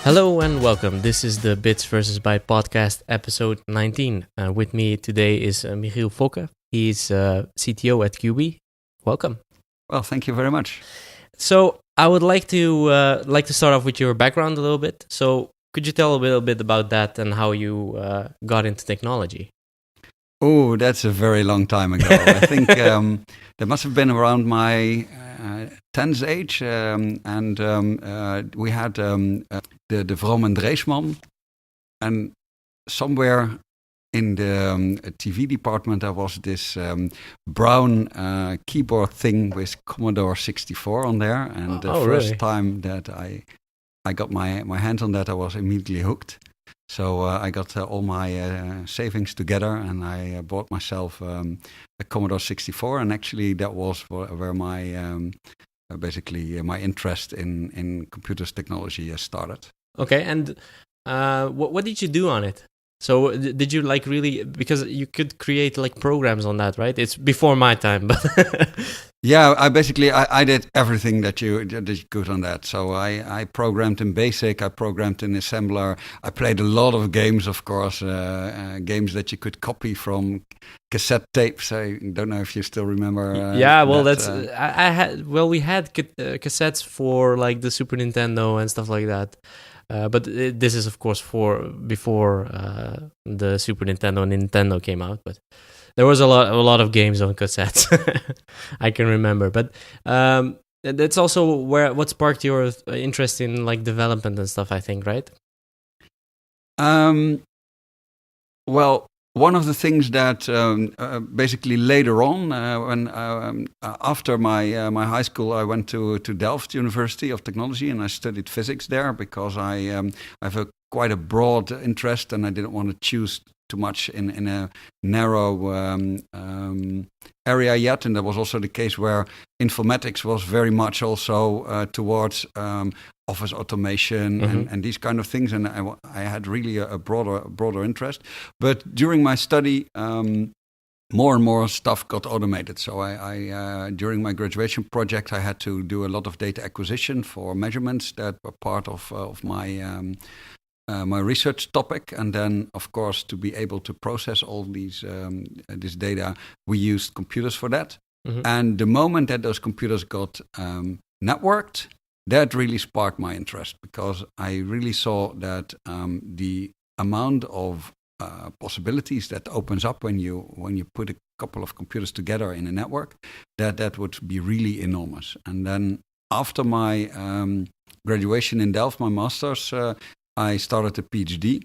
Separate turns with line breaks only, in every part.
Hello and welcome. This is the Bits vs. Bytes podcast, episode 19. With me today is Michiel Fokke. He's CTO at Quby. Welcome.
Well, thank you very much.
So I would like to start off with your background a little bit. So could you tell a little bit about that and how you got into technology?
Oh, that's a very long time ago. I think that must have been around my 10th age, and we had the Vroom and Dreesman, and somewhere in the TV department there was this brown keyboard thing with Commodore 64 on there, and the first time that I got my hands on that, I was immediately hooked. So I got all my savings together, and I bought myself a Commodore 64, and actually that was where my basically my interest in computers technology started.
Okay, and what did you do on it? So did you really, because you could create programs on that, right? It's before my time, but
yeah, I did everything that you could on that. So I programmed in BASIC, I programmed in assembler, I played a lot of games, of course, games that you could copy from cassette tapes. I don't know if you still remember.
Yeah, well, we had cassettes for the Super Nintendo and stuff like that. But this is, of course, before the Super Nintendo and Nintendo came out. But there was a lot of games on cassettes. I can remember. But that's also what sparked your interest in development and stuff, I think, right?
Well, one of the things that basically later on, when after my high school, I went to Delft University of Technology, and I studied physics there because I have quite a broad interest, and I didn't want to choose too much in a narrow area yet. And that was also the case where informatics was very much also towards office automation and these kind of things, and I had really a broader interest. But during my study, more and more stuff got automated. So I during my graduation project, I had to do a lot of data acquisition for measurements that were part of my my research topic, and then of course to be able to process all these this data, we used computers for that. And the moment that those computers got networked, that really sparked my interest, because I really saw that the amount of possibilities that opens up when you put a couple of computers together in a network, that would be really enormous. And then after my graduation in Delft, my master's, I started a PhD,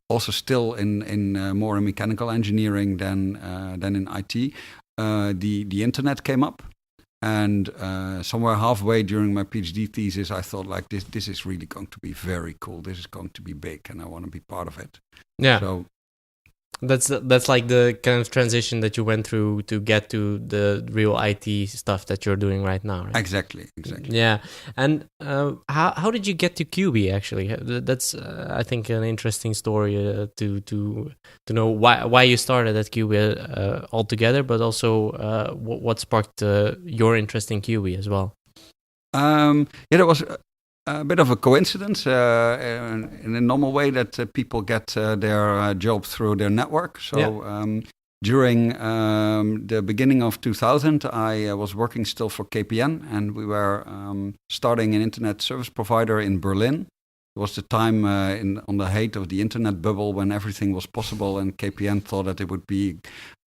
also still in more in mechanical engineering than in IT. The internet came up. And somewhere halfway during my PhD thesis, I thought this is really going to be very cool. This is going to be big, and I want to be part of it.
Yeah.
So
that's like the kind of transition that you went through to get to the real IT stuff that you're doing right now, right?
Exactly.
Yeah. And how did you get to Quby, actually? That's I think an interesting story to know why you started at Quby altogether, but also what sparked your interest in Quby as well.
That was a bit of a coincidence in a normal way that people get their job through their network. So during the beginning of 2000, I was working still for KPN, and we were starting an internet service provider in Berlin. It was the time on the height of the internet bubble when everything was possible, and KPN thought that it would be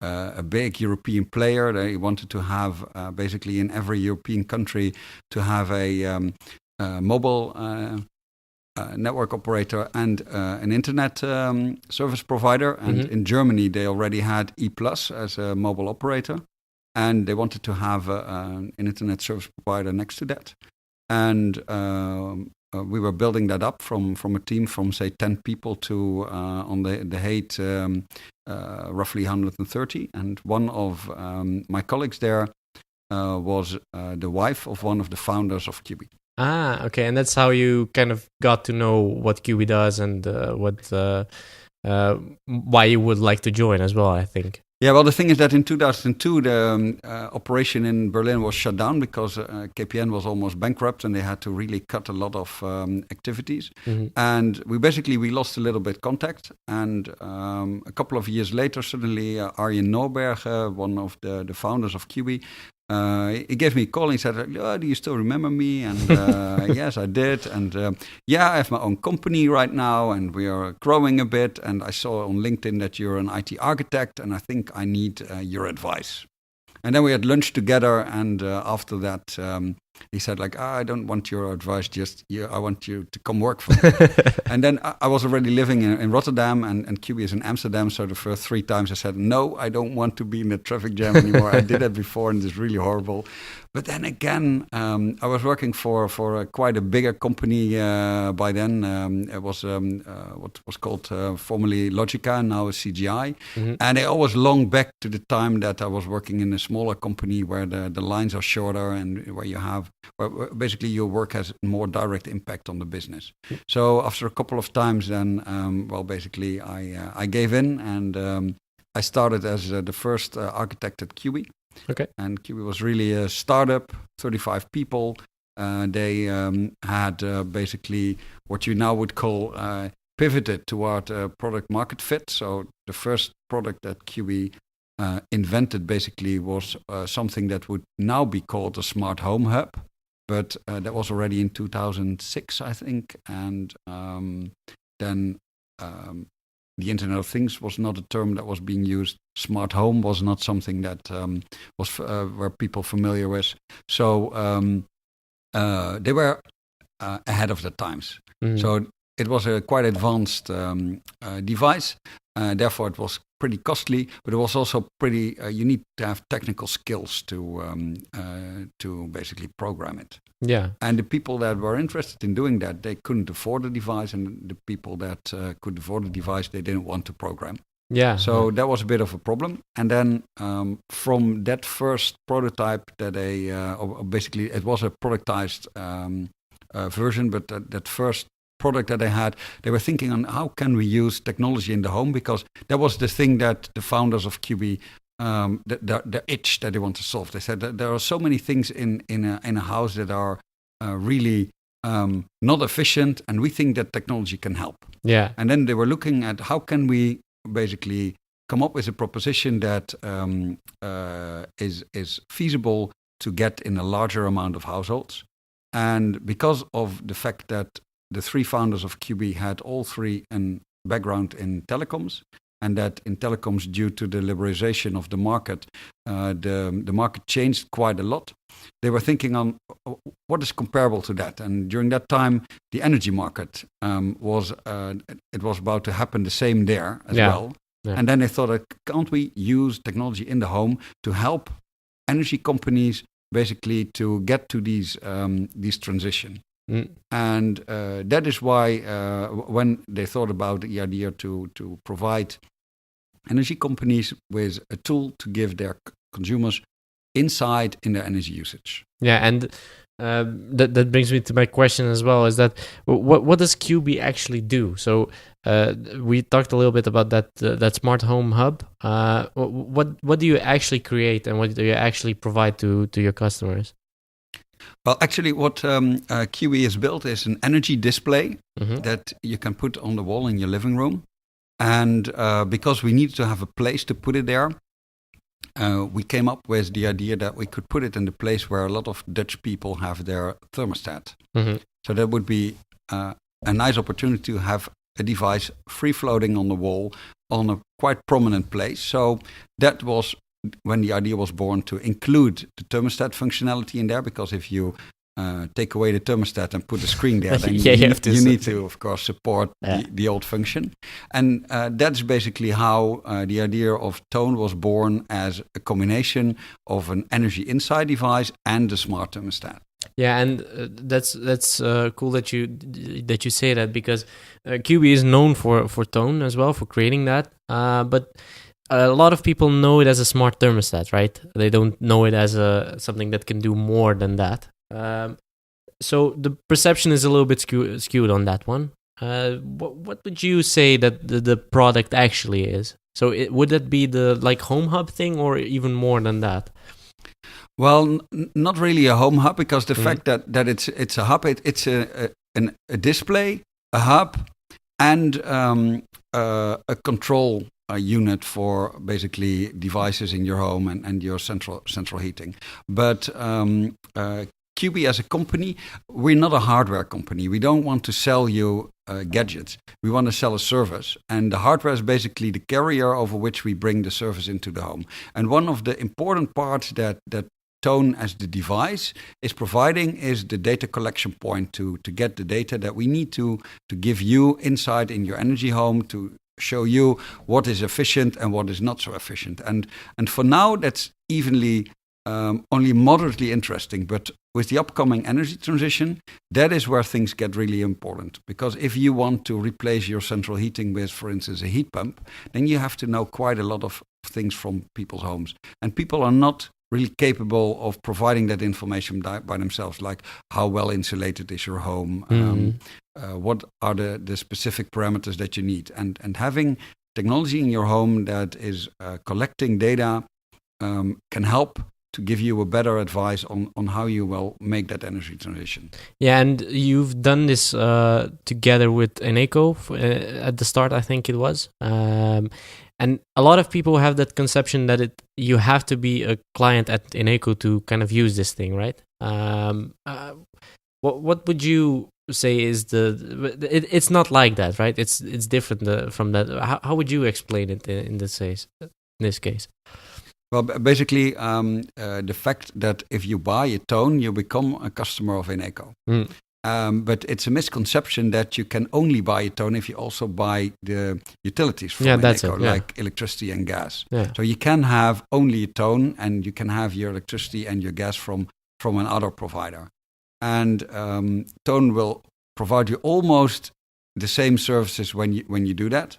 a big European player. They wanted to have basically in every European country to have a mobile network operator and an internet service provider. And in Germany, they already had E+ as a mobile operator, and they wanted to have an internet service provider next to that. And we were building that up from a team from, say, 10 people to, on the height, roughly 130. And one of my colleagues there was the wife of one of the founders of Quby.
Ah, okay, and that's how you kind of got to know what Quby does and why you would like to join as well, I think.
Yeah, well, the thing is that in 2002, the operation in Berlin was shut down because KPN was almost bankrupt and they had to really cut a lot of activities.
Mhm.
And we lost a little bit contact. And a couple of years later, suddenly Arjen Norberg, one of the founders of Quby, he gave me a call and he said, "Oh, do you still remember me?" And yes, I did. And yeah, I have my own company right now and we are growing a bit. And I saw on LinkedIn that you're an IT architect and I think I need your advice. And then we had lunch together, and after that, he said, like, I don't want your advice, I want you to come work for me. And then I was already living in Rotterdam, and Quby is in Amsterdam, so the first 3 times I said, no, I don't want to be in the traffic jam anymore. I did that before, and it's really horrible. But then again, I was working for quite a bigger company by then. It was what was called formerly Logica, now CGI. Mm-hmm. And I always long back to the time that I was working in a smaller company where the lines are shorter and where basically your work has more direct impact on the business. Mm-hmm. So after a couple of times, then basically I gave in and I started as the first architect at Quby.
Okay.
And Quby was really a startup, 35 people. They had basically what you now would call pivoted toward product market fit. So the first product that Quby invented basically was something that would now be called a smart home hub. But that was already in 2006, I think. And then the Internet of Things was not a term that was being used. Smart home was not something that was were people familiar with. So they were ahead of the times. Mm. So it was a quite advanced device. Therefore, it was pretty costly, but it was also pretty. You need to have technical skills to basically program it.
Yeah.
And the people that were interested in doing that, they couldn't afford the device, and the people that could afford the device, they didn't want to program.
Yeah.
So that was a bit of a problem. And then from that first prototype, that basically it was a productized version, but that first product that they had, they were thinking on how can we use technology in the home, because that was the thing that the founders of Quby, the itch that they want to solve. They said that there are so many things in a house that are really not efficient, and we think that technology can help.
Yeah.
And then they were looking at how can we basically come up with a proposition that is feasible to get in a larger amount of households. And because of the fact that the 3 founders of Quby had all 3 a background in telecoms, and that in telecoms, due to the liberalization of the market, the market changed quite a lot. They were thinking on what is comparable to that. And during that time, the energy market was about to happen the same there as well. Yeah. And then they thought, can't we use technology in the home to help energy companies basically to get to these transition? Mm. And that is why when they thought about the idea to provide energy companies with a tool to give their consumers insight in their energy usage.
Yeah, and that brings me to my question as well, is that what does Quby actually do? So we talked a little bit about that smart home hub. What do you actually create, and what do you actually provide to your customers?
Well, actually, what Quby has built is an energy display that you can put on the wall in your living room. And because we needed to have a place to put it there, we came up with the idea that we could put it in the place where a lot of Dutch people have their thermostat. Mm-hmm. So that would be a nice opportunity to have a device free floating on the wall on a quite prominent place. So that was when the idea was born, to include the thermostat functionality in there, because if you take away the thermostat and put a screen there, then you need to, of course, support the old function. And that's basically how the idea of Toon was born, as a combination of an energy inside device and a smart thermostat.
Yeah, and that's cool that you say that, because Quby is known for Toon as well, for creating that. But a lot of people know it as a smart thermostat, right? They don't know it as something that can do more than that. So the perception is a little bit skewed on that one. What would you say that the product actually is? So would that be the like home hub thing, or even more than that?
Well, not really a home hub, because the fact that it's a hub, it's a display, a hub, and a control unit for basically devices in your home and your central heating. But Quby as a company, we're not a hardware company. We don't want to sell you gadgets. We want to sell a service. And the hardware is basically the carrier over which we bring the service into the home. And one of the important parts that Toon as the device is providing is the data collection point to get the data that we need to give you insight in your energy home, to show you what is efficient and what is not so efficient. And for now, that's evenly only moderately interesting. But with the upcoming energy transition, that is where things get really important. Because if you want to replace your central heating with, for instance, a heat pump, then you have to know quite a lot of things from people's homes. And people are not really capable of providing that information by themselves, like how well insulated is your home, what are the specific parameters that you need. And having technology in your home that is collecting data can help to give you a better advice on how you will make that energy transition.
Yeah, and you've done this together with Eneco at the start, I think it was. And a lot of people have that conception that you have to be a client at Eneco to kind of use this thing, right? What would you say is it's not like that, right? It's different from that. How would you explain it in this case?
Well, basically, the fact that if you buy a Toon, you become a customer of Eneco. But it's a misconception that you can only buy a Toon if you also buy the utilities from Eneco, like electricity and gas. Yeah. So you can have only a Toon, and you can have your electricity and your gas from another provider. And Toon will provide you almost the same services when you do that.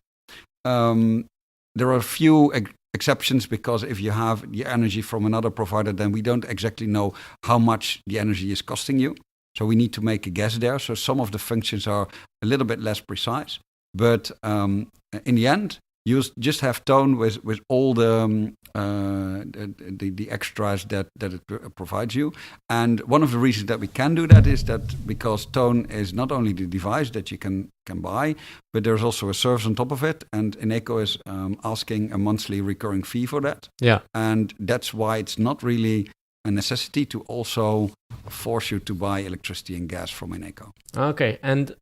There are a few exceptions, because if you have the energy from another provider, then we don't exactly know how much the energy is costing you. So we need to make a guess there. So some of the functions are a little bit less precise. But in the end, you just have Toon with all the extras that it provides you. And one of the reasons that we can do that is that because Toon is not only the device that you can buy, but there's also a service on top of it. And Eneco is asking a monthly recurring fee for that. Yeah. And that's why it's not really a necessity to also force you to buy electricity and gas from Eneco. Okay,
and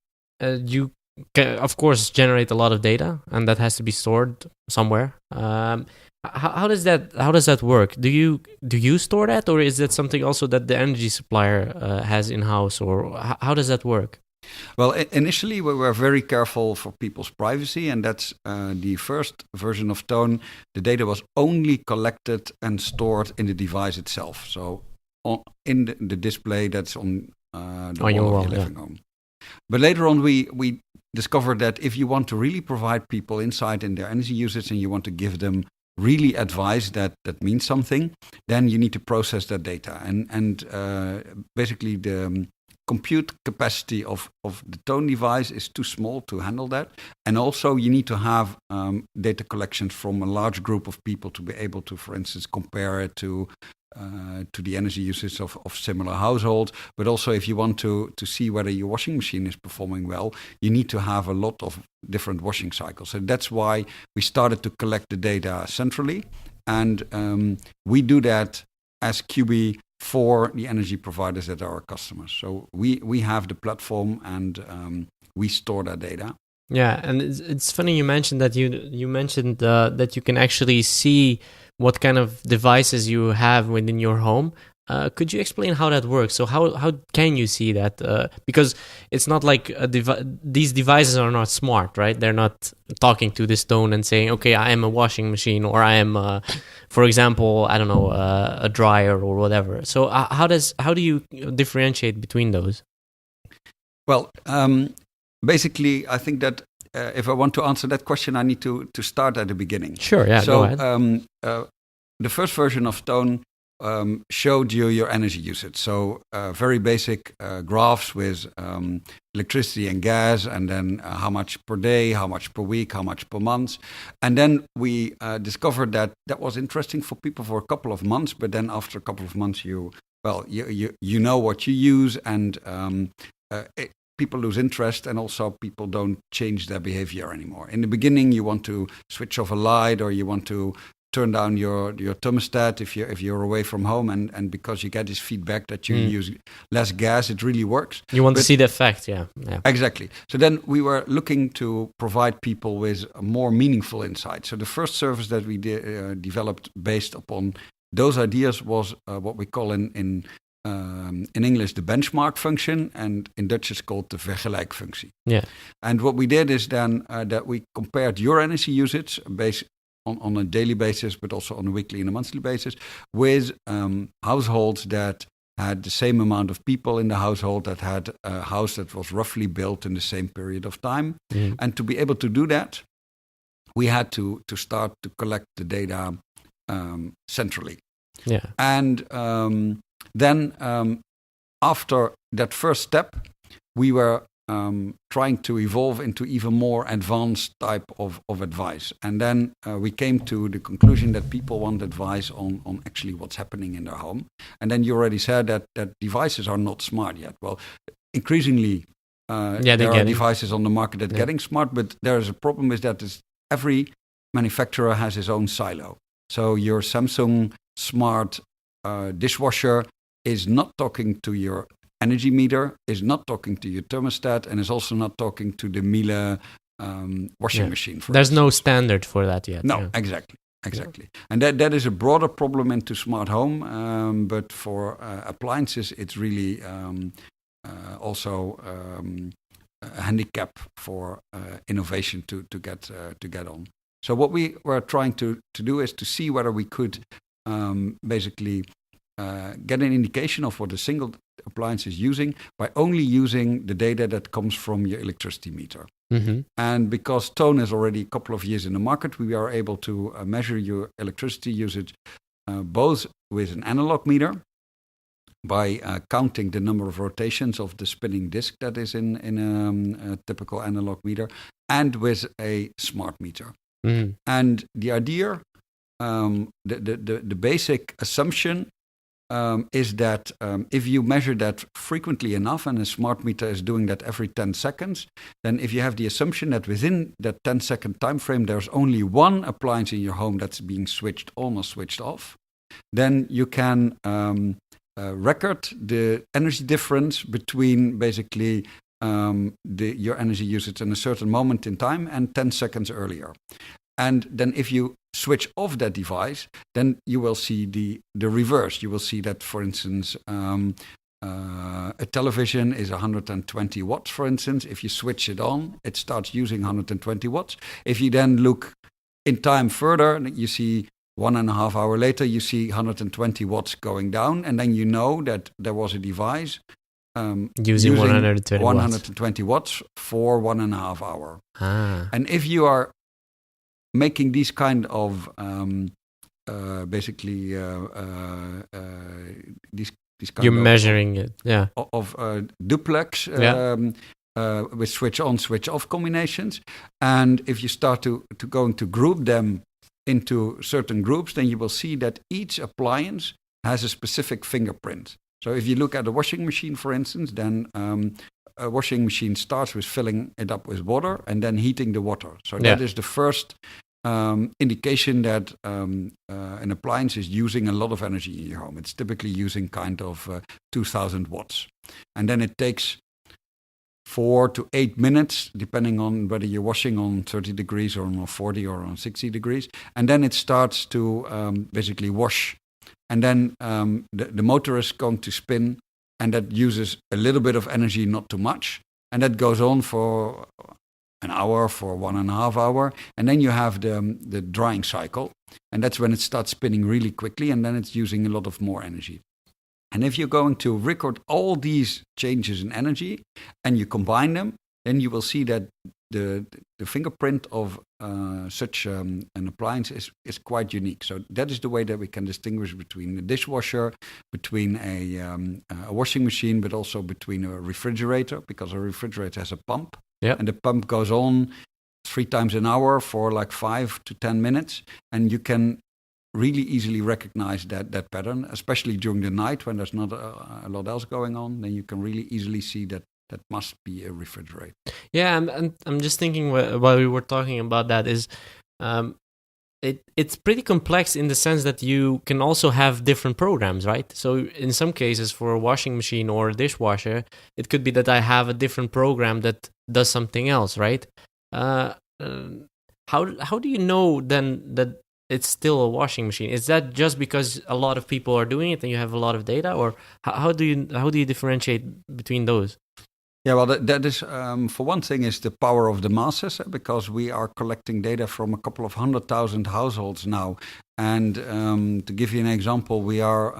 you can, of course, generate a lot of data, and that has to be stored somewhere. How does that work? Do you store that, or is that something also that the energy supplier has in house, or how does that work?
Well, initially we were very careful for people's privacy, and that's the first version of Toon. The data was only collected and stored in the device itself, so in the display that's on the wall of your living home. But later on, we discovered that if you want to really provide people insight in their energy usage and you want to give them really advice that means something, then you need to process that data. And basically the compute capacity of the Toon device is too small to handle that. And also you need to have data collections from a large group of people to be able to, for instance, compare it to the energy usage of similar households. But also if you want to see whether your washing machine is performing well, you need to have a lot of different washing cycles. So that's why we started to collect the data centrally. And we do that as Quby for the energy providers that are our customers. So we have the platform and we store that data.
Yeah, and it's funny you mentioned that you mentioned that you can actually see what kind of devices you have within your home. Could you explain how that works? So how can you see that? Because it's not like these devices are not smart, right? They're not talking to this Toon and saying, okay, I am a washing machine, or I am, for example, I don't know, a dryer or whatever. So how do you differentiate between those?
Well, basically, I think that if I want to answer that question, I need to start at the beginning.
Sure, yeah, go ahead.
The first version of Toon showed you your energy usage. So very basic graphs with electricity and gas, and then how much per day, how much per week, how much per month. And then we discovered that was interesting for people for a couple of months, but then after a couple of months you know what you use, and people lose interest, and also people don't change their behavior anymore. In the beginning, you want to switch off a light, or you want to turn down your thermostat if you're away from home, and because you get this feedback that you use less gas, it really works.
You want to see the effect, yeah.
Exactly. So then we were looking to provide people with a more meaningful insight. So the first service that we developed based upon those ideas was what we call in English the benchmark function, and in Dutch it's called the vergelijkfunctie.
Yeah.
And what we did is then that we compared your energy usage based on a daily basis, but also on a weekly and a monthly basis, with households that had the same amount of people in the household, that had a house that was roughly built in the same period of time. And to be able to do that, we had to start to collect the data centrally.
Yeah.
And then after that first step, we were trying to evolve into even more advanced type of advice. And then we came to the conclusion that people want advice on actually what's happening in their home. And then you already said that devices are not smart yet. Well, increasingly there are devices on the market that are getting smart, but there is a problem with that is every manufacturer has his own silo. So your Samsung smart dishwasher is not talking to your energy meter, is not talking to your thermostat, and is also not talking to the Miele washing machine.
There's no standard for that yet.
No, exactly. And that is a broader problem into smart home, but for appliances, it's really also a handicap for innovation to get on. So what we were trying to do is to see whether we could basically get an indication of what a single appliance is using by only using the data that comes from your electricity meter. And because Toon is already a couple of years in the market, we are able to measure your electricity usage both with an analog meter by counting the number of rotations of the spinning disk that is in a typical analog meter, and with a smart meter. And the idea, the basic assumption is that if you measure that frequently enough, and a smart meter is doing that every 10 seconds, then if you have the assumption that within that 10-second time frame there's only one appliance in your home that's being switched on or switched off, then you can record the energy difference between basically your energy usage in a certain moment in time and 10 seconds earlier. And then if you switch off that device, then you will see the reverse. You will see that, for instance, a television is 120 watts, for instance. If you switch it on, it starts using 120 watts. If you then look in time further, you see 1.5 hours later, you see 120 watts going down. And then you know that there was a device
using
120 watts for 1.5 hours. And if you are making these kind of basically these kind
you're measuring it,
of duplex with switch on, switch off combinations, and if you start to going to group them into certain groups, then you will see that each appliance has a specific fingerprint. So if you look at a washing machine, for instance, then a washing machine starts with filling it up with water and then heating the water. So that is the first indication that an appliance is using a lot of energy in your home. It's typically using kind of 2,000 watts. And then it takes 4 to 8 minutes, depending on whether you're washing on 30 degrees or on 40 or on 60 degrees. And then it starts to basically wash. And then the motor is going to spin, and that uses a little bit of energy, not too much. And that goes on for an hour, for 1.5 hours. And then you have the drying cycle. And that's when it starts spinning really quickly, and then it's using a lot of more energy. And if you're going to record all these changes in energy and you combine them, then you will see that the fingerprint of such an appliance is quite unique. So that is the way that we can distinguish between a dishwasher, between a washing machine, but also between a refrigerator, because a refrigerator has a pump, and the pump goes on 3 times an hour for like 5 to 10 minutes, and you can really easily recognize that pattern, especially during the night when there's not a lot else going on. Then you can really easily see that must be a refrigerator.
Yeah, and I'm just thinking while we were talking about that is it's pretty complex in the sense that you can also have different programs, right? So in some cases for a washing machine or a dishwasher, it could be that I have a different program that does something else, right? How do you know then that it's still a washing machine? Is that just because a lot of people are doing it and you have a lot of data, or how do you differentiate between those?
Yeah, well, that is, for one thing, is the power of the masses, because we are collecting data from a couple of 100,000 households now. And to give you an example, we are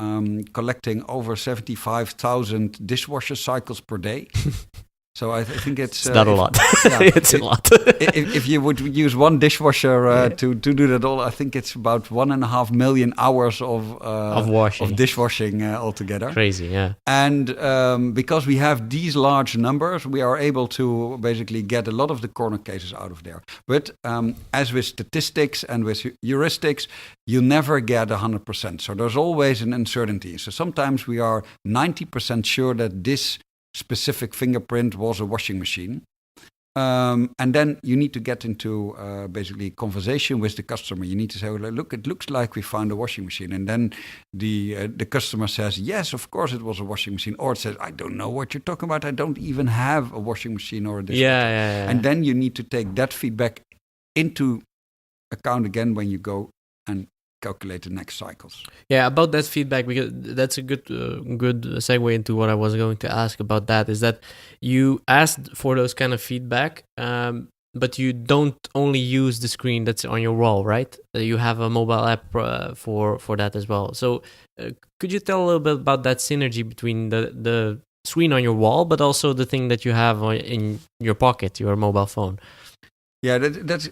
collecting over 75,000 dishwasher cycles per day. So I think it's
not a lot.
Yeah,
it's a lot.
if you would use one dishwasher to do that all, I think it's about 1.5 million hours of washing, of dishwashing altogether.
Crazy, yeah.
And because we have these large numbers, we are able to basically get a lot of the corner cases out of there. But as with statistics and with heuristics, you never get 100%. So there's always an uncertainty. So sometimes we are 90% sure that this specific fingerprint was a washing machine. And then you need to get into basically conversation with the customer. You need to say, well, look, it looks like we found a washing machine. And then the customer says, yes, of course it was a washing machine. Or it says, I don't know what you're talking about. I don't even have a washing machine or a dishwasher.
Yeah.
And then you need to take that feedback into account again when you go and calculate the next cycles.
Yeah, about that feedback, because that's a good segue into what I was going to ask about. That is that you asked for those kind of feedback, but you don't only use the screen that's on your wall, right? You have a mobile app for that as well. So could you tell a little bit about that synergy between the screen on your wall, but also the thing that you have in your pocket, your mobile phone?
Yeah, that's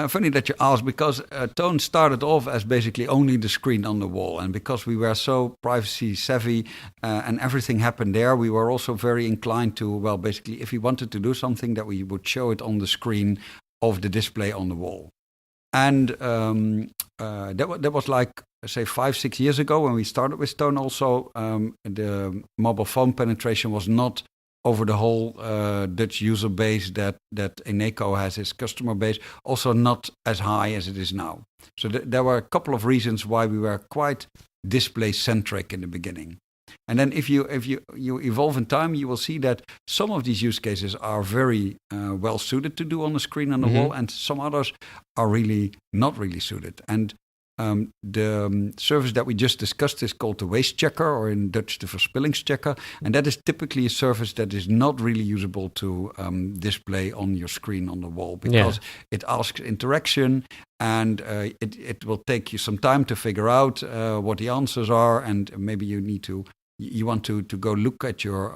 funny that you asked, because Toon started off as basically only the screen on the wall. And because we were so privacy savvy and everything happened there, we were also very inclined to, well, basically, if we wanted to do something, that we would show it on the screen of the display on the wall. And that was like, say, 5-6 years ago when we started with Toon also. The mobile phone penetration was not over the whole Dutch user base that Eneco has its customer base, also not as high as it is now. So there were a couple of reasons why we were quite display-centric in the beginning. And then if you evolve in time, you will see that some of these use cases are very well suited to do on the screen on the wall, and some others are really not really suited. And the service that we just discussed is called the waste checker, or in Dutch, the verspillingschecker. And that is typically a service that is not really usable to display on your screen on the wall, because it asks interaction, and it will take you some time to figure out what the answers are. And maybe you want to go look at your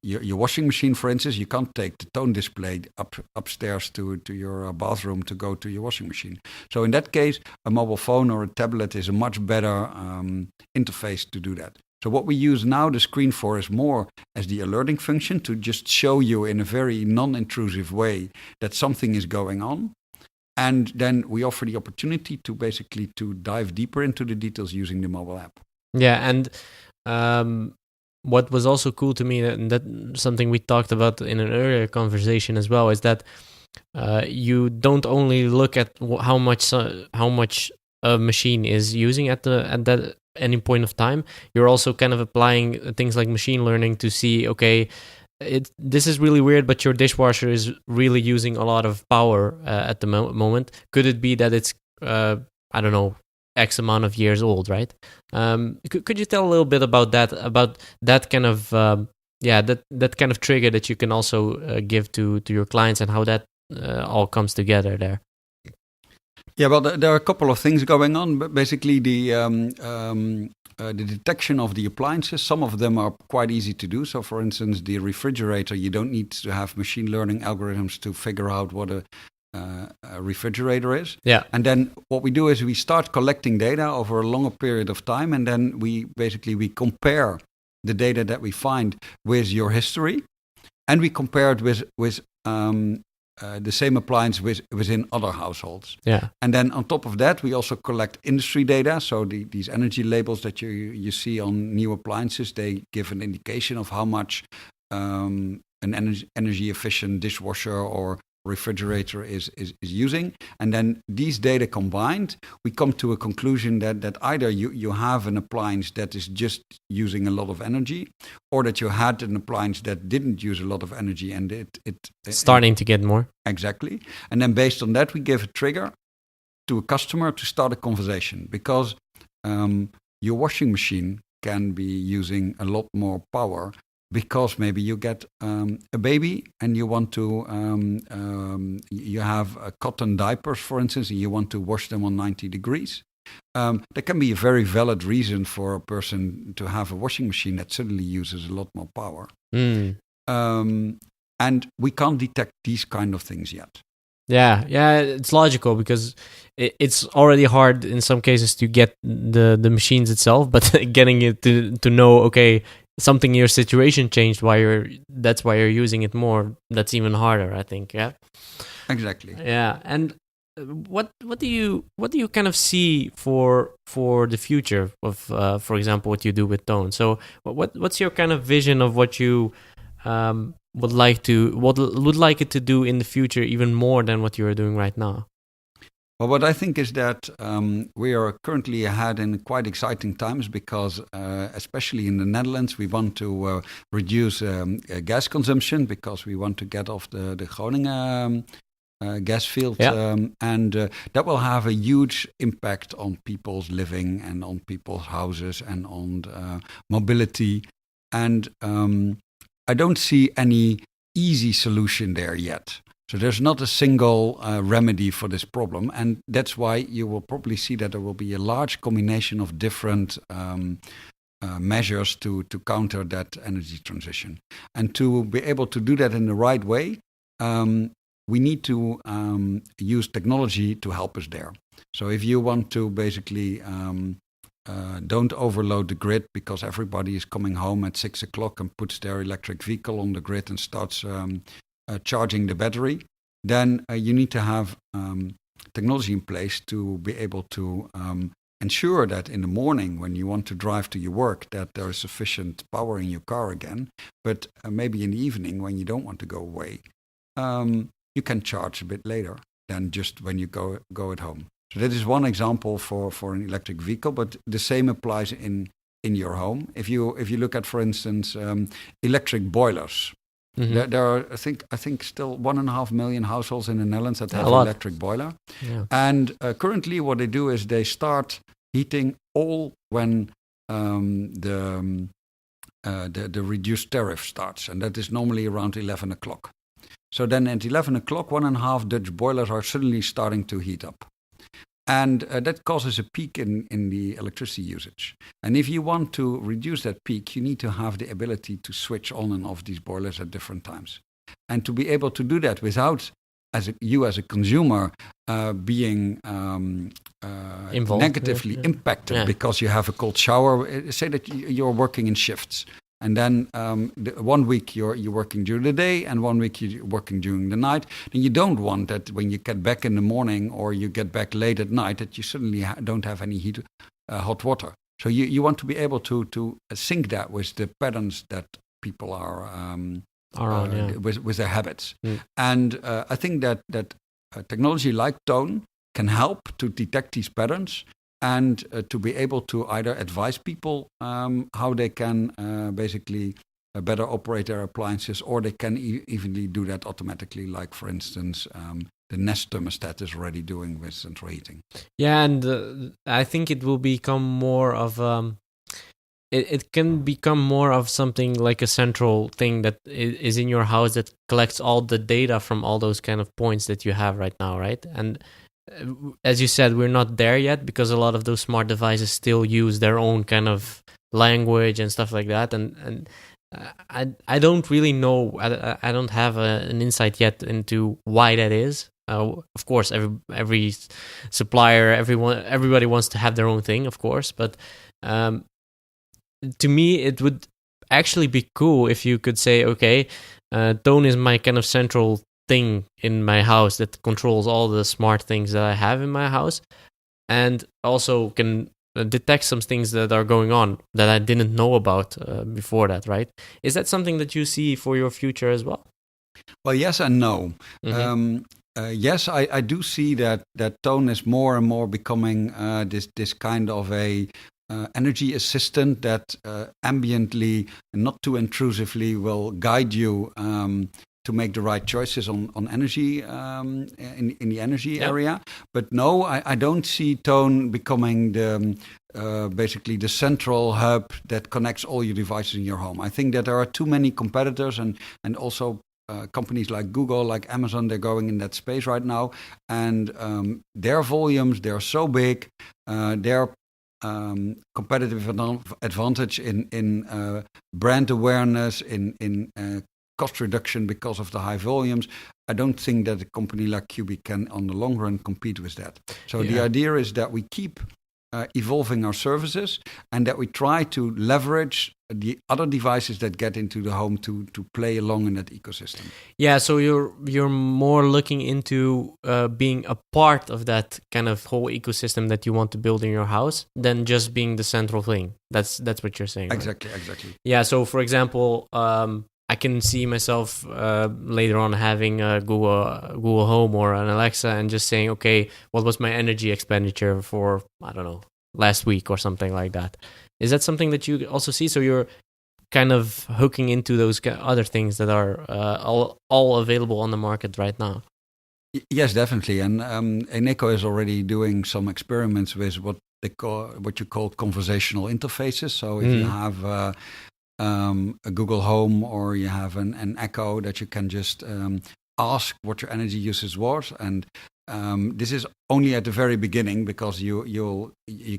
washing machine, for instance. You can't take the Toon display upstairs to your bathroom to go to your washing machine. So in that case, a mobile phone or a tablet is a much better interface to do that. So what we use now the screen for is more as the alerting function, to just show you in a very non-intrusive way that something is going on. And then we offer the opportunity to basically to dive deeper into the details using the mobile app.
Yeah, and what was also cool to me, and that something we talked about in an earlier conversation as well, is that you don't only look at how much a machine is using at that any point of time. You're also kind of applying things like machine learning to see, okay, this is really weird, but your dishwasher is really using a lot of power at the moment. Could it be that it's I don't know, X amount of years old, right? Could you tell a little bit about that kind of that kind of trigger that you can also give to your clients, and how that all comes together there?
Yeah, well, there are a couple of things going on. But basically, the detection of the appliances, some of them are quite easy to do. So, for instance, the refrigerator, you don't need to have machine learning algorithms to figure out what a refrigerator is.
Yeah.
And then what we do is we start collecting data over a longer period of time, and then we compare the data that we find with your history, and we compare it with the same appliance within other households.
Yeah.
And then on top of that, we also collect industry data. So these energy labels that you see on new appliances, they give an indication of how much an energy efficient dishwasher or refrigerator is using. And then these data combined, we come to a conclusion that either you have an appliance that is just using a lot of energy, or that you had an appliance that didn't use a lot of energy and it
starting to get more.
Exactly. And then based on that, we give a trigger to a customer to start a conversation, because your washing machine can be using a lot more power, because maybe you get a baby and you want to, you have cotton diapers, for instance, and you want to wash them on 90 degrees. That can be a very valid reason for a person to have a washing machine that suddenly uses a lot more power. And we can't detect these kind of things yet.
Yeah, it's logical, because it's already hard in some cases to get the machines itself, but getting it to know, okay, something in your situation changed, that's why you're using it more. That's even harder, I think. Yeah,
exactly.
Yeah, and what do you kind of see for the future of, for example, what you do with Toon? So what's your kind of vision of what you would like it to do in the future, even more than what you are doing right now?
Well, what I think is that we are currently ahead in quite exciting times, because especially in the Netherlands, we want to reduce gas consumption, because we want to get off the Groningen gas field.
Yeah.
And that will have a huge impact on people's living and on people's houses and on mobility. And I don't see any easy solution there yet. So there's not a single remedy for this problem, and that's why you will probably see that there will be a large combination of different measures to counter that energy transition. And to be able to do that in the right way, we need to use technology to help us there. So if you want to basically don't overload the grid, because everybody is coming home at 6 o'clock and puts their electric vehicle on the grid and starts charging the battery, then you need to have technology in place to be able to ensure that in the morning when you want to drive to your work, that there is sufficient power in your car again. But maybe in the evening when you don't want to go away, you can charge a bit later than just when you go at home. So that is one example for an electric vehicle, but the same applies in your home. If you look at, for instance, electric boilers. Mm-hmm. There are, I think, still 1.5 million households in the Netherlands that have an electric boiler. Yeah. And currently, what they do is they start heating all when the reduced tariff starts, and that is normally around 11 o'clock. So then at 11 o'clock, 1.5 Dutch boilers are suddenly starting to heat up. And that causes a peak in the electricity usage. And if you want to reduce that peak, you need to have the ability to switch on and off these boilers at different times. And to be able to do that without you as a consumer being negatively impacted because you have a cold shower. Say that you're working in shifts. And then 1 week you're working during the day and 1 week you're working during the night. And you don't want that when you get back in the morning or you get back late at night that you suddenly don't have any hot water. So you want to be able to sync that with the patterns that people are on, with their habits. Mm. And I think that technology like Toon can help to detect these patterns and to be able to either advise people how they can basically better operate their appliances, or they can evenly do that automatically, like, for instance, the Nest thermostat is already doing with central heating.
Yeah, and I think it will become more of... It can become more of something like a central thing that is in your house that collects all the data from all those kind of points that you have right now, right? And as you said, we're not there yet because a lot of those smart devices still use their own kind of language and stuff like that. And I don't really know. I don't have an insight yet into why that is. Of course, every supplier, everybody wants to have their own thing, of course. But to me, it would actually be cool if you could say, okay, Toon is my kind of central thing in my house that controls all the smart things that I have in my house, and also can detect some things that are going on that I didn't know about before that, right? Is that something that you see for your future as well?
Well, yes and no.
Mm-hmm.
Yes, I do see that Toon is more and more becoming this kind of a energy assistant that ambiently and not too intrusively will guide you to make the right choices on energy in the energy area. But no, I don't see Toon becoming the basically the central hub that connects all your devices in your home. I think that there are too many competitors and also companies like Google, like Amazon, they're going in that space right now, and their volumes, they're so big, their competitive advantage in brand awareness, in cost reduction because of the high volumes. I don't think that a company like Quby can, on the long run, compete with that. So the idea is that we keep evolving our services and that we try to leverage the other devices that get into the home to play along in that ecosystem.
Yeah, so you're more looking into being a part of that kind of whole ecosystem that you want to build in your house than just being the central thing. That's what you're saying, right?
Exactly.
Yeah, so for example, I can see myself later on having a Google Home or an Alexa and just saying, okay, what was my energy expenditure for, I don't know, last week or something like that. Is that something that you also see? So you're kind of hooking into those other things that are all available on the market right now.
Yes, definitely. And Eneco is already doing some experiments with what you call conversational interfaces. So if you have a Google Home or you have an Echo that you can just ask what your energy usage was, and this is only at the very beginning because you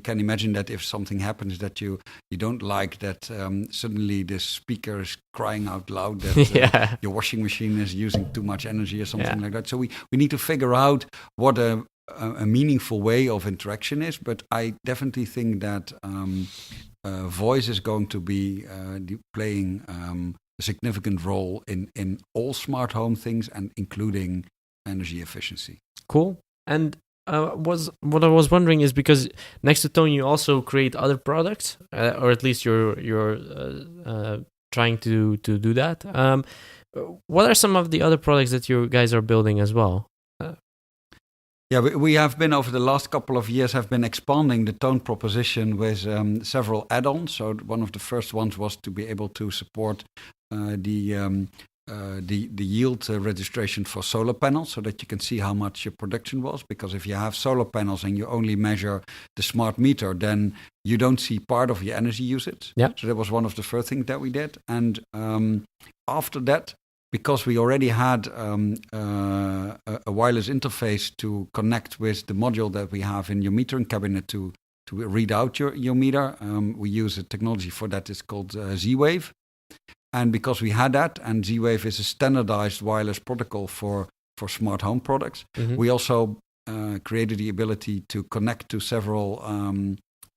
can imagine that if something happens that you don't like, that suddenly this speaker is crying out loud that your washing machine is using too much energy or something like that. So we need to figure out what a meaningful way of interaction is. But I definitely think that voice is going to be playing a significant role in all smart home things, and including energy efficiency.
Cool. And what I was wondering is, because next to Toon you also create other products, or at least you're trying to do that. What are some of the other products that you guys are building as well?
Yeah, we have been, over the last couple of years, have been expanding the Toon proposition with several add-ons. So one of the first ones was to be able to support the yield registration for solar panels, so that you can see how much your production was. Because if you have solar panels and you only measure the smart meter, then you don't see part of your energy usage.
Yeah.
So that was one of the first things that we did. And after that, because we already had a wireless interface to connect with the module that we have in your metering cabinet to read out your meter, we use a technology for that. It's called Z-Wave. And because we had that, and Z-Wave is a standardized wireless protocol for smart home products, we also created the ability to connect to several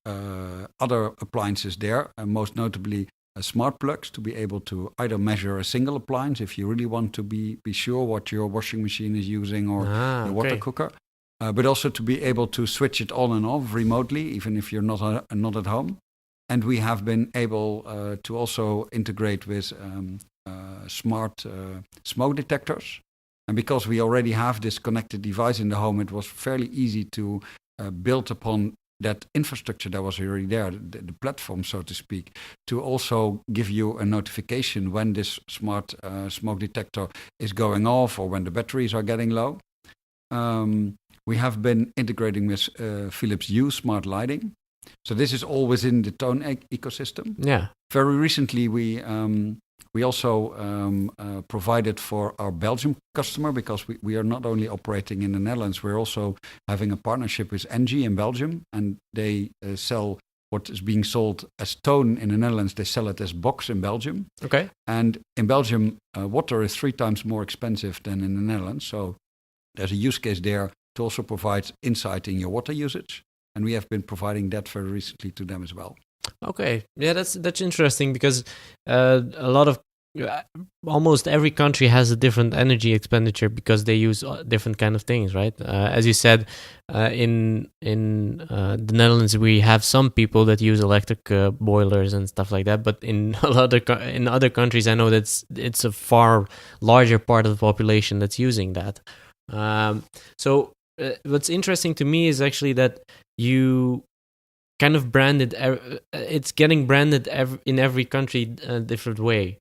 other appliances there, most notably smart plugs, to be able to either measure a single appliance if you really want to be sure what your washing machine is using, or your water cooker, but also to be able to switch it on and off remotely, even if you're not at home. And we have been able to also integrate with smart smoke detectors. And because we already have this connected device in the home, it was fairly easy to build upon that infrastructure that was already there, the platform, so to speak, to also give you a notification when this smart smoke detector is going off or when the batteries are getting low. We have been integrating with Philips Hue smart lighting. So this is all within the Toon ecosystem.
Yeah.
Very recently, we We also provide it for our Belgium customer because we are not only operating in the Netherlands, we're also having a partnership with Engie in Belgium, and they sell what is being sold as Toon in the Netherlands. They sell it as box in Belgium.
Okay.
And in Belgium, water is 3 times more expensive than in the Netherlands. So there's a use case there to also provide insight in your water usage. And we have been providing that very recently to them as well.
Okay, yeah, that's interesting because a lot of almost every country has a different energy expenditure because they use different kind of things, right? As you said, in the Netherlands we have some people that use electric boilers and stuff like that, but in in other countries I know that it's a far larger part of the population that's using that. So what's interesting to me is actually that you kind of branded, it's getting branded in every country a different way.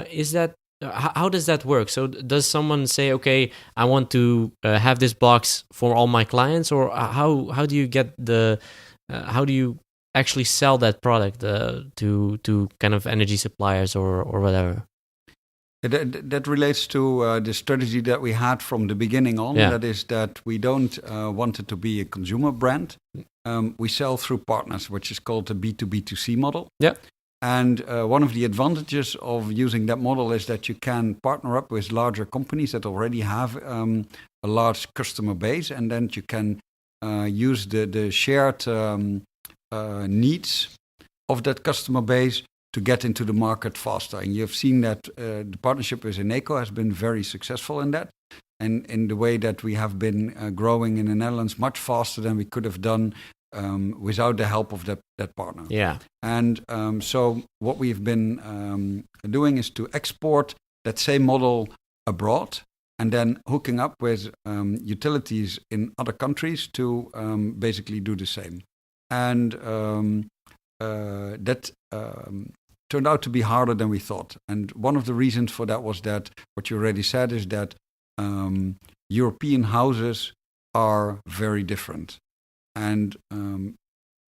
Is that how does that work? So does someone say, okay, I want to have this box for all my clients, or how do you get how do you actually sell that product to kind of energy suppliers or whatever?
That relates to the strategy that we had from the beginning on. Yeah. That is that we don't want it to be a consumer brand. We sell through partners, which is called the B2B2C model.
Yeah.
And one of the advantages of using that model is that you can partner up with larger companies that already have a large customer base, and then you can use the shared needs of that customer base to get into the market faster. And you've seen that the partnership with Eneco has been very successful in that, and in the way that we have been growing in the Netherlands much faster than we could have done without the help of that partner.
Yeah.
And so what we've been doing is to export that same model abroad and then hooking up with utilities in other countries to basically do the same. And that turned out to be harder than we thought. And one of the reasons for that was that what you already said is that European houses are very different. And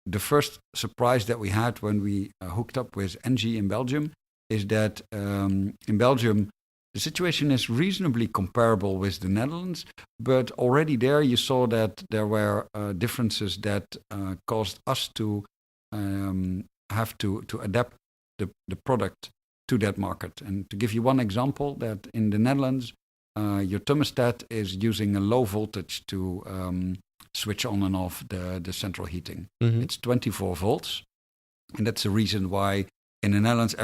the first surprise that we had when we hooked up with Engie in Belgium is that in Belgium, the situation is reasonably comparable with the Netherlands, but already there you saw that there were differences that caused us to have to adapt the product to that market. And to give you one example, that in the Netherlands, your thermostat is using a low voltage to switch on and off the central heating. Mm-hmm. It's 24 volts. And that's the reason why in the Netherlands,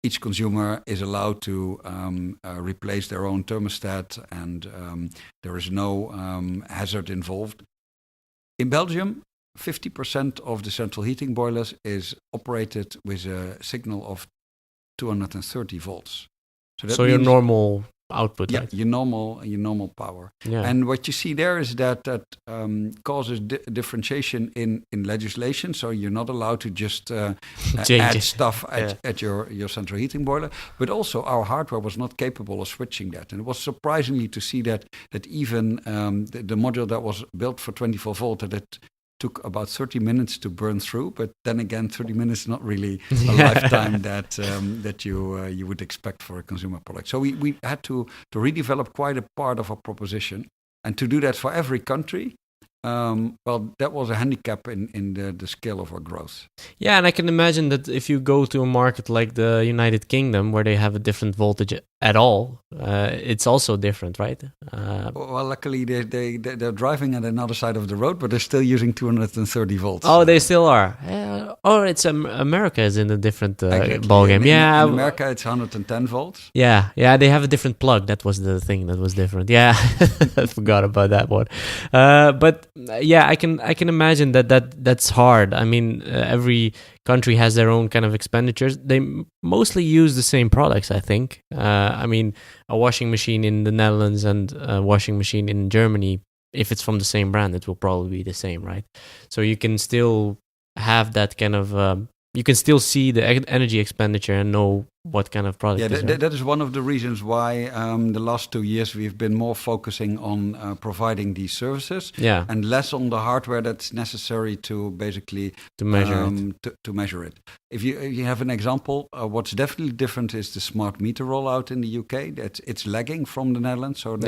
each consumer is allowed to replace their own thermostat, and there is no hazard involved. In Belgium, 50% of the central heating boilers is operated with a signal of 230 volts.
So your normal output,
yeah,
right?
your normal power. Yeah. And what you see there is that causes differentiation in legislation. So you're not allowed to just add stuff at your central heating boiler. But also our hardware was not capable of switching that. And it was surprisingly to see that even the module that was built for 24 volt, that it took about 30 minutes to burn through, but then again, 30 minutes is not really a lifetime that you would expect for a consumer product. So we had to redevelop quite a part of our proposition, and to do that for every country, that was a handicap in the scale of our growth.
Yeah, and I can imagine that if you go to a market like the United Kingdom, where they have a different voltage at all, it's also different, right?
Well, luckily they're driving at another side of the road, but they're still using 230 volts.
Oh, they still are. It's America is in a different ballgame.
In America, it's 110 volts.
Yeah, they have a different plug. That was the thing that was different. Yeah, I forgot about that one. But yeah, I can imagine that's hard. I mean, every country has their own kind of expenditures. They mostly use the same products, I think. I mean, a washing machine in the Netherlands and a washing machine in Germany, if it's from the same brand, it will probably be the same, right? So you can still have that kind of, you can still see the energy expenditure and know what kind of product.
Yeah, that is one of the reasons why the last 2 years we've been more focusing on providing these services, and less on the hardware that's necessary to basically
to measure it.
To measure it. If you have an example, what's definitely different is the smart meter rollout in the UK. It's lagging from the Netherlands, so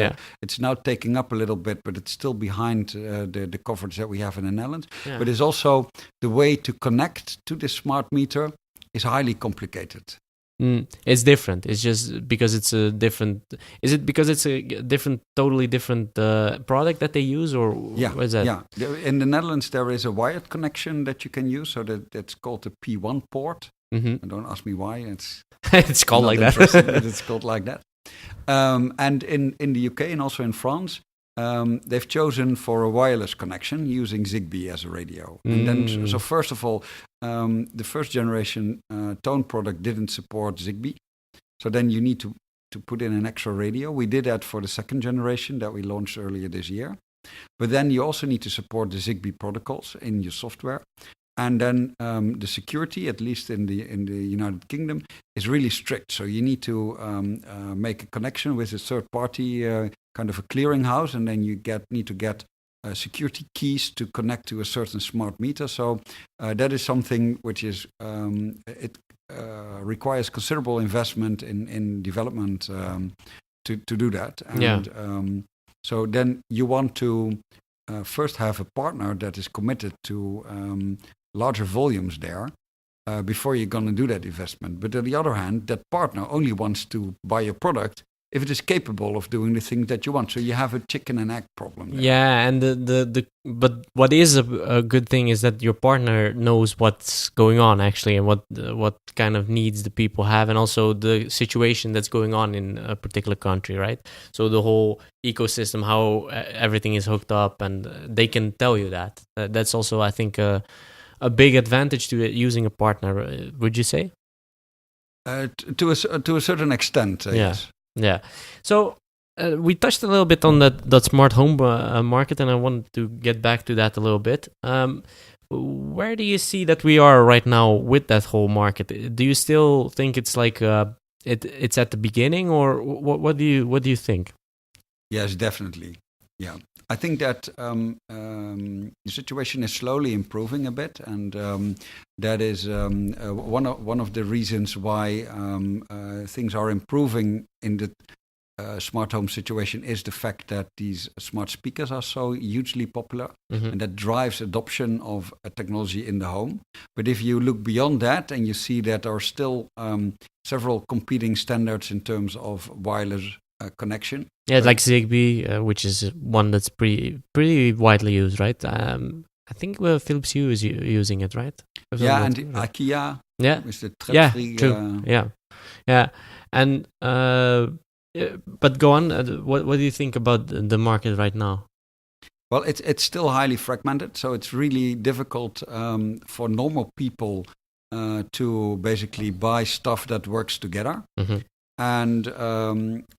it's now taking up a little bit, but it's still behind the coverage that we have in the Netherlands. Yeah. But it's also the way to connect to the smart meter is highly complicated.
It's different. It's just because it's a different. Is it because it's a different, totally different product that they use, or what is that?
Yeah, in the Netherlands there is a wired connection that you can use, so that's called the P1 port. Mm-hmm. Don't ask me why.
It's called like that.
But it's called like that. And in the UK and also in France, they've chosen for a wireless connection using Zigbee as a radio. And then, so first of all, the first generation Toon product didn't support Zigbee. So then you need to put in an extra radio. We did that for the second generation that we launched earlier this year. But then you also need to support the Zigbee protocols in your software. And then the security, at least in the United Kingdom, is really strict. So you need to make a connection with a third party, kind of a clearinghouse, and then you need to get security keys to connect to a certain smart meter. So that is something which is requires considerable investment in development to do that. And so then you want to first have a partner that is committed to larger volumes there before you're going to do that investment. But on the other hand, that partner only wants to buy your product if it is capable of doing the things that you want. So you have a chicken and egg problem there.
Yeah, and but what is a good thing is that your partner knows what's going on actually, and what kind of needs the people have, and also the situation that's going on in a particular country, right? So the whole ecosystem, how everything is hooked up, and they can tell you that. That's also, I think, a big advantage to using a partner. Would you say?
To a certain extent, yes.
Yeah. So we touched a little bit on that smart home market, and I wanted to get back to that a little bit. Where do you see that we are right now with that whole market? Do you still think it's like it's at the beginning, or what do you think?
Yes, definitely. Yeah, I think that the situation is slowly improving a bit, and that is one of the reasons why things are improving in the smart home situation is the fact that these smart speakers are so hugely popular, and that drives adoption of technology in the home. But if you look beyond that and you see that there are still several competing standards in terms of wireless connection.
Yeah, like Zigbee, which is one that's pretty widely used, right? I think Philips Hue is using it, right?
Yeah, and IKEA.
Yeah,
with the
true. Yeah, and but go on. What do you think about the market right now?
Well, it's still highly fragmented, so it's really difficult for normal people to basically buy stuff that works together. Mm-hmm. And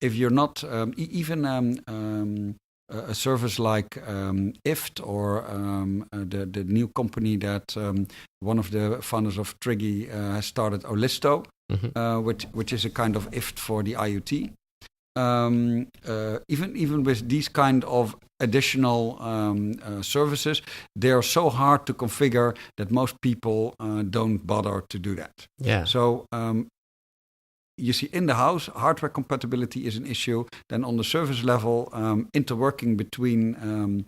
if you're not even a service like IFT or the new company that one of the founders of Triggy has started, Olisto, which is a kind of IFT for the IoT. Even with these kind of additional services, they are so hard to configure that most people don't bother to do that.
Yeah.
So you see, in the house, hardware compatibility is an issue. Then on the service level, interworking between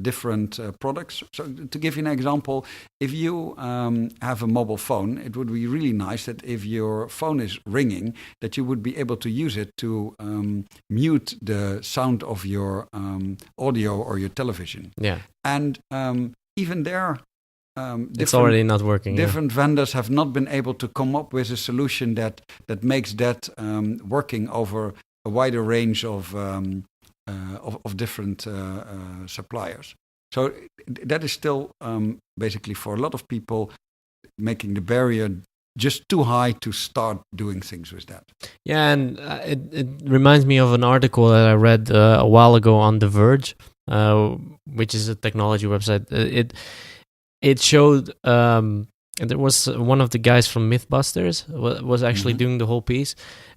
different products. So to give you an example, if you have a mobile phone, it would be really nice that if your phone is ringing, that you would be able to use it to mute the sound of your audio or your television.
Yeah.
And even there,
it's already not working.
Different vendors have not been able to come up with a solution that makes that working over a wider range of different suppliers. So that is still basically for a lot of people making the barrier just too high to start doing things with that.
Yeah, and it reminds me of an article that I read a while ago on The Verge, which is a technology website. It showed and there was one of the guys from Mythbusters was actually doing the whole piece,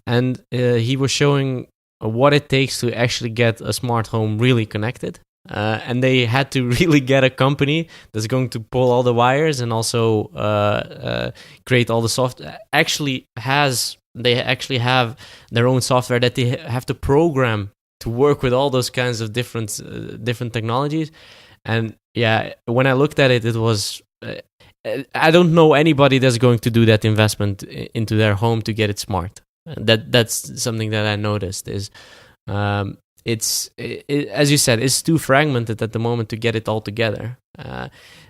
and he was showing what it takes to actually get a smart home really connected. And they had to really get a company that's going to pull all the wires and also create all the software. They actually have their own software that they have to program to work with all those kinds of different technologies. And yeah, when I looked at it, it was I don't know anybody that's going to do that investment into their home to get it smart. That's something that I noticed is. It's as you said, it's too fragmented at the moment to get it all together.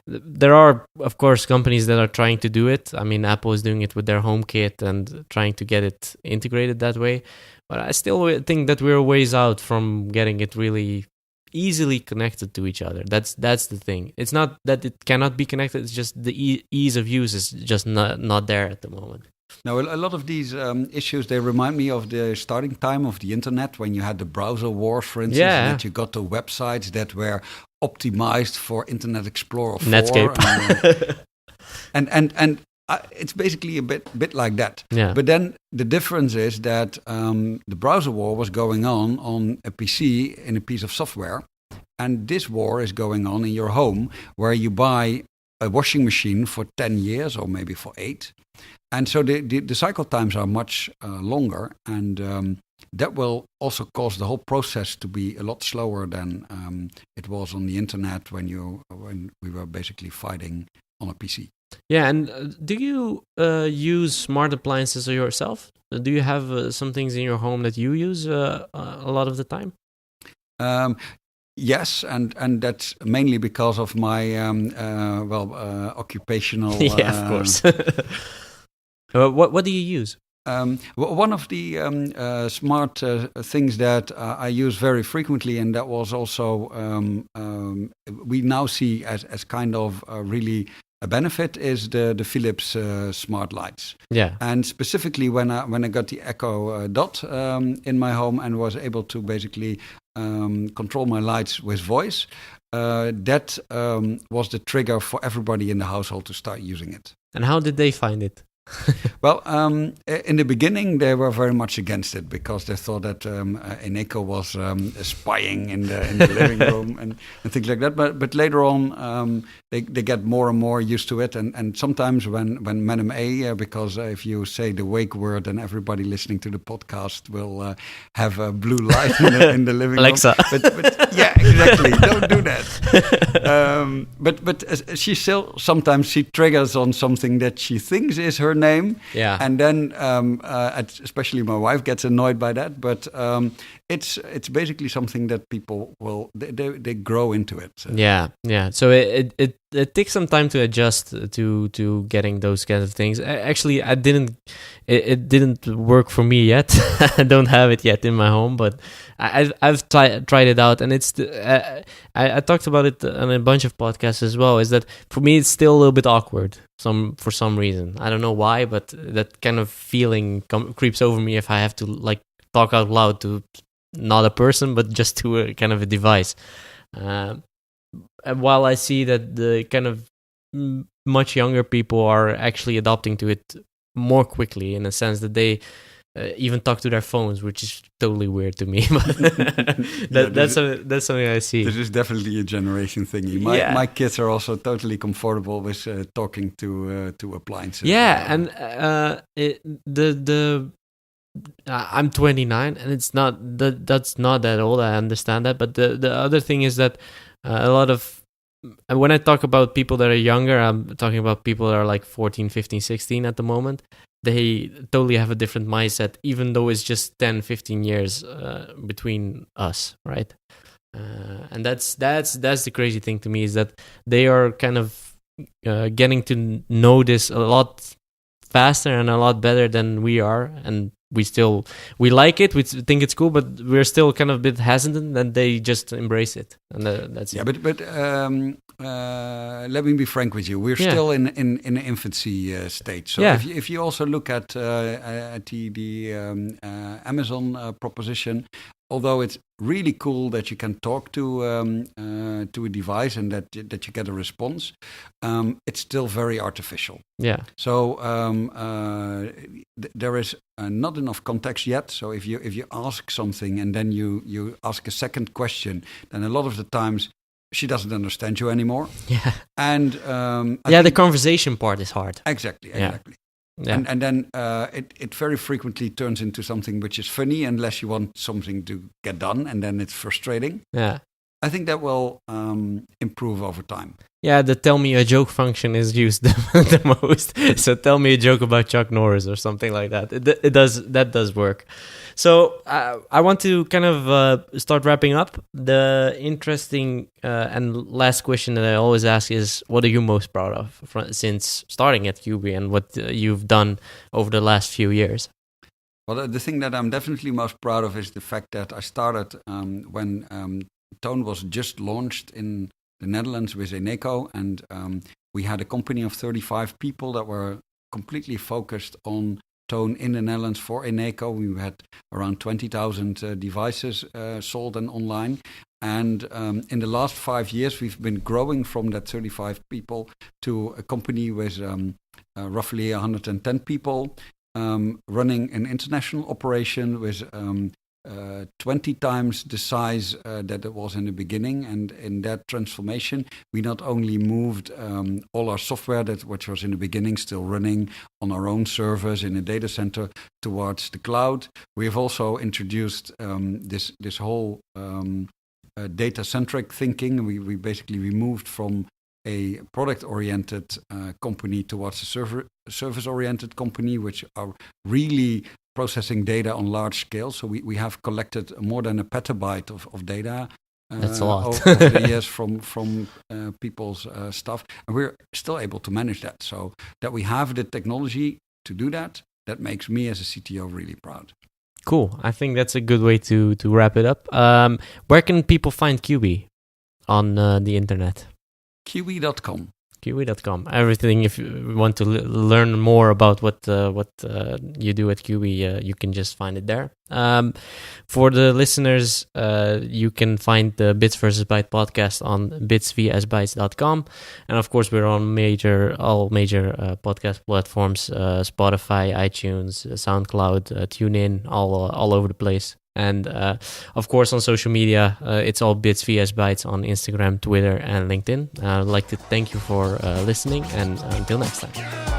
There are, of course, companies that are trying to do it. I mean, Apple is doing it with their HomeKit and trying to get it integrated that way. But I still think that we're a ways out from getting it really easily connected to each other. That's the thing. It's not that it cannot be connected. It's just the ease of use is just not there at the moment.
Now, a lot of these issues, they remind me of the starting time of the internet, when you had the browser wars, for instance, and that you got to websites that were optimized for Internet Explorer 4.
Netscape.
And it's basically a bit like that.
Yeah.
But then the difference is that the browser war was going on a PC in a piece of software. And this war is going on in your home, where you buy a washing machine for 10 years or maybe for 8. And so the cycle times are much longer, and that will also cause the whole process to be a lot slower than it was on the internet when we were basically fighting on a PC.
Yeah, and do you use smart appliances yourself? Do you have some things in your home that you use a lot of the time?
Yes, and that's mainly because of my occupational.
Yeah, of course. What do you use?
One of the smart things that I use very frequently, and that was also we now see as kind of really a benefit, is the Philips smart lights.
Yeah.
And specifically when I got the Echo Dot in my home and was able to basically control my lights with voice, that was the trigger for everybody in the household to start using it.
And how did they find it?
Well, in the beginning, they were very much against it because they thought that Eneco was spying in the living room and things like that. But later on, they get more and more used to it. And sometimes when Madam A, because if you say the wake word, then everybody listening to the podcast will have a blue light in the living
Alexa.
room. But yeah, exactly. Don't do that. But she still sometimes she triggers on something that she thinks is her name, and then especially my wife gets annoyed by that. But it's basically something that people will they grow into it. So.
Yeah. So it takes some time to adjust to getting those kinds of things. Actually, it didn't work for me yet. I don't have it yet in my home, but I've tried it out, and it's I talked about it on a bunch of podcasts as well. Is that for me it's still a little bit awkward for some reason. I don't know why, but that kind of feeling creeps over me if I have to like talk out loud to not a person but just to a kind of a device. And while I see that the kind of much younger people are actually adopting to it more quickly, in a sense that they even talk to their phones, which is totally weird to me. That's something I see.
This is definitely a generation thingy. My kids are also totally comfortable with talking to appliances.
Yeah, and I'm 29, and it's not that's not that old. I understand that, but the other thing is that a lot of when I talk about people that are younger, I'm talking about people that are like 14, 15, 16 at the moment. They totally have a different mindset, even though it's just 10, 15 years between us, right? And that's the crazy thing to me, is that they are kind of getting to know this a lot faster and a lot better than we are, and we like it, we think it's cool, but we're still kind of a bit hesitant, and they just embrace it. and that's
yeah.
it.
But let me be frank with you. We're still in the infancy stage. So if you also look at the Amazon proposition, although it's really cool that you can talk to a device and that you get a response, it's still very artificial.
Yeah.
So there is not enough context yet. So if you ask something and then you ask a second question, then a lot of the times she doesn't understand you anymore.
Yeah.
And
the conversation part is hard.
Exactly.
Yeah.
And then it very frequently turns into something which is funny unless you want something to get done, and then it's frustrating.
Yeah.
I think that will improve over time.
Yeah, the tell me a joke function is used the most. So tell me a joke about Chuck Norris or something like that. That does work. So I want to kind of start wrapping up. The interesting and last question that I always ask is, what are you most proud of since starting at Quby, and what you've done over the last few years?
Well, the thing that I'm definitely most proud of is the fact that I started when Toon was just launched in the Netherlands with Eneco, and we had a company of 35 people that were completely focused on Toon in the Netherlands for Eneco. We had around 20,000 devices sold and online. And in the last 5 years, we've been growing from that 35 people to a company with roughly 110 people, running an international operation with 20 times the size that it was in the beginning. And in that transformation, we not only moved all our software, which was in the beginning still running on our own servers in a data center, towards the cloud. We have also introduced this whole data-centric thinking. We basically moved from a product-oriented company towards a service-oriented company, which are really processing data on large scale. So we have collected more than a petabyte of data.
That's a lot.
over the years from people's stuff. And we're still able to manage that. So that we have the technology to do that makes me as a CTO really proud.
Cool. I think that's a good way to wrap it up. Where can people find Quby on the internet?
Quby.com.
Quby.com. Everything. If you want to learn more about what you do at Quby, you can just find it there. For the listeners, you can find the Bits vs. Bytes podcast on bitsvsbytes.com, and of course we're on all major podcast platforms: Spotify, iTunes, SoundCloud, TuneIn, all over the place. And of course, on social media, it's all Bits vs. Bytes on Instagram, Twitter, and LinkedIn. I'd like to thank you for listening, and until next time.